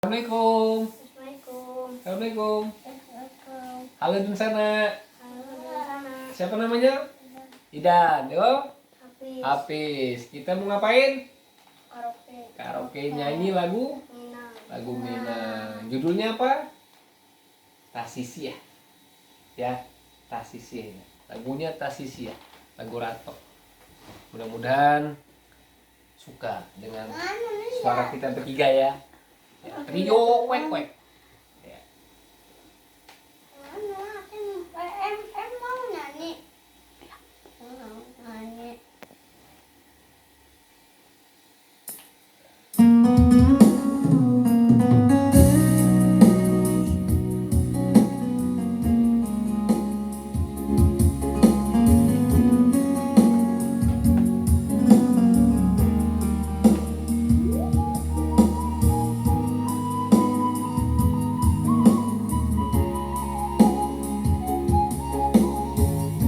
Assalamualaikum. Assalamualaikum. Assalamualaikum. Assalamualaikum. Halo di sana. Halo sana. Siapa namanya? Idan. Yo. Hafiz. Hafiz. Kita mau ngapain? Karaoke. Karaoke nyanyi lagu Minang. Minang. Judulnya apa? Tasisi ya. Ya, Tasisi. Lagunya Tasisi ya. Lagu Ratok. Mudah-mudahan suka dengan suara kita bertiga ya. Trio wek. Ya. Em mau nyanyi. Mau nyanyi.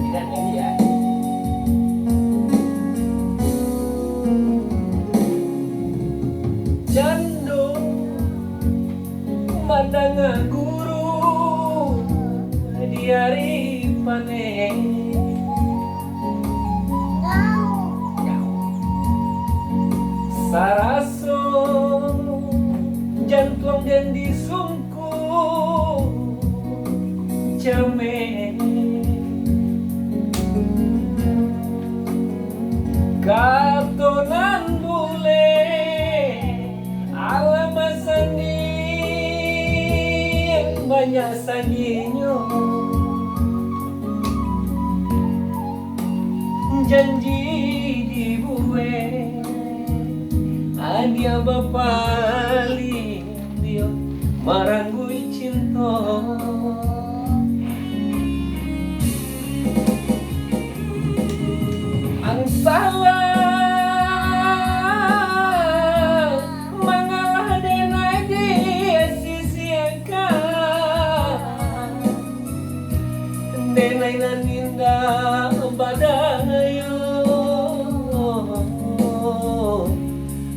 Idan nyanyi ya. Candu mandang guru di hari panen. Saraso jantlong dan disungku cemen katonan bule alamat sandi yang banyak sandinya janji dibuat adia bapali dia maranggui cinta ang salah mengalah denai dia sisiakan denai naninda badayo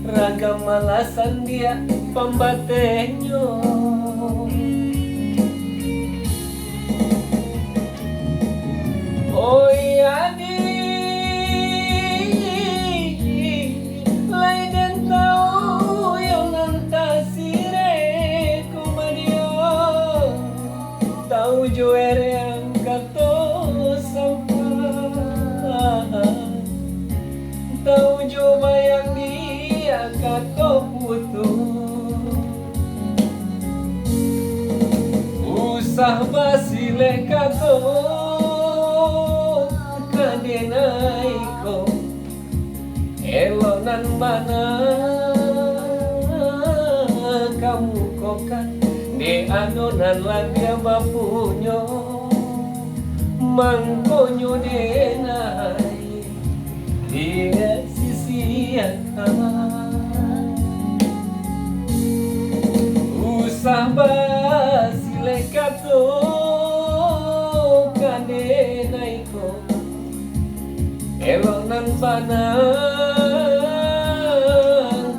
ragam malasan dia pembatenyo oh iya di lain dan tahu yang nantasire kumadio tahu juer yang kato sampai tahu coba yang dia kato putus usah basile kato kadenaiko elonan mana kamu kokan de adonan landia bapunyo mangkonyo denai dia sisiakan usah basile kato kadenaiko elonan panang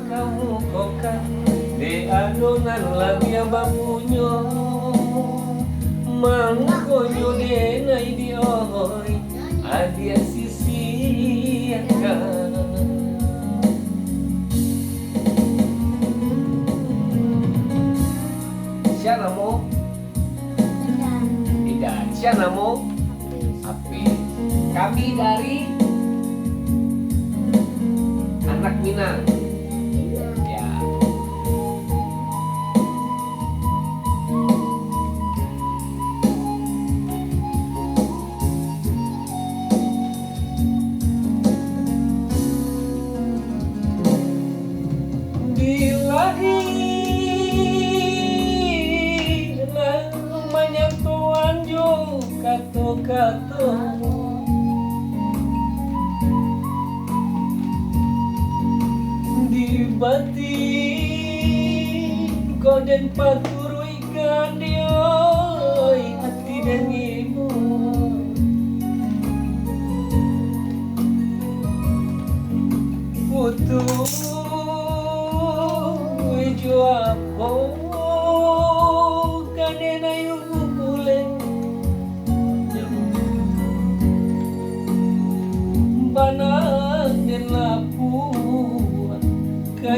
kamu kokan de adonan labia bapunyo mangkonyo denai dioy adia sisiakan siapa namo? Tidak, siapa namo? Hafiz. Kami dari anak Minang. Ya. Bila hilang banyak tuan jo kato-kato di batin kau dan paturu ikan dioi hati dan ibu putu jua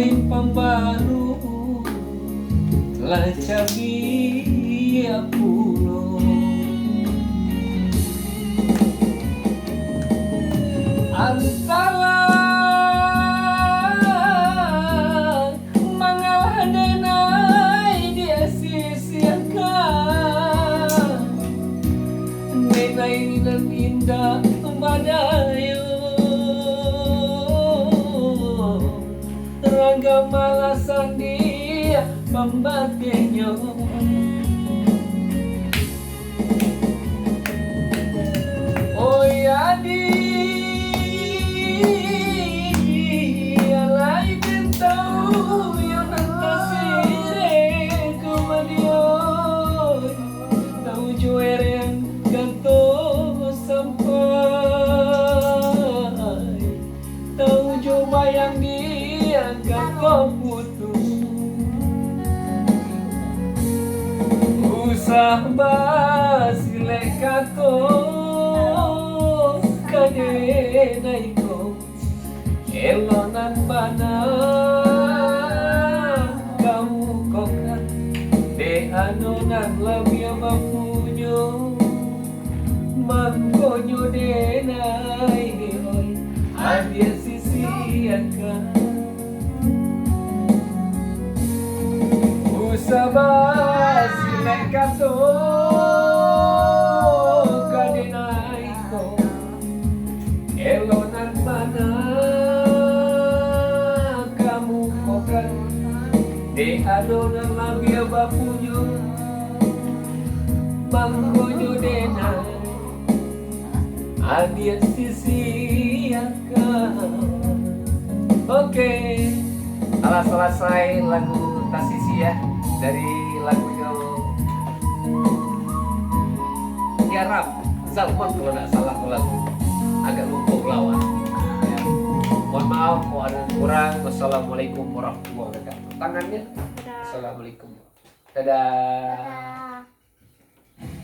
lain pembaru telah cabi pulo antara mangalah denai dia sisiakan denai dan indah badayo rangga malasan dia pembatenyo oh ya di alay bintau yang nantasire kumadio tau jueren ganto sampai tau coba yang dianggap kau putus usah basilek kato kadenai ko elonan bana kamu kokan de anonan labia mapunyo mangkonyo denai hoy adia sisi akan usaba silek kato kadenai ko elonan mana kamu kokan de adonan labia bapunyo mangkonyo denai adia sisi akan. Oke, telah selesai lagu Tasisi ya dari lagunya Tiarap Zalman kalau tidak salah lagu agak lupa lawan. Ya. Mohon maaf kalau ada yang kurang. Wassalamualaikum warahmatullahi wabarakatuh. Tangannya. Assalamualaikum. Dadah.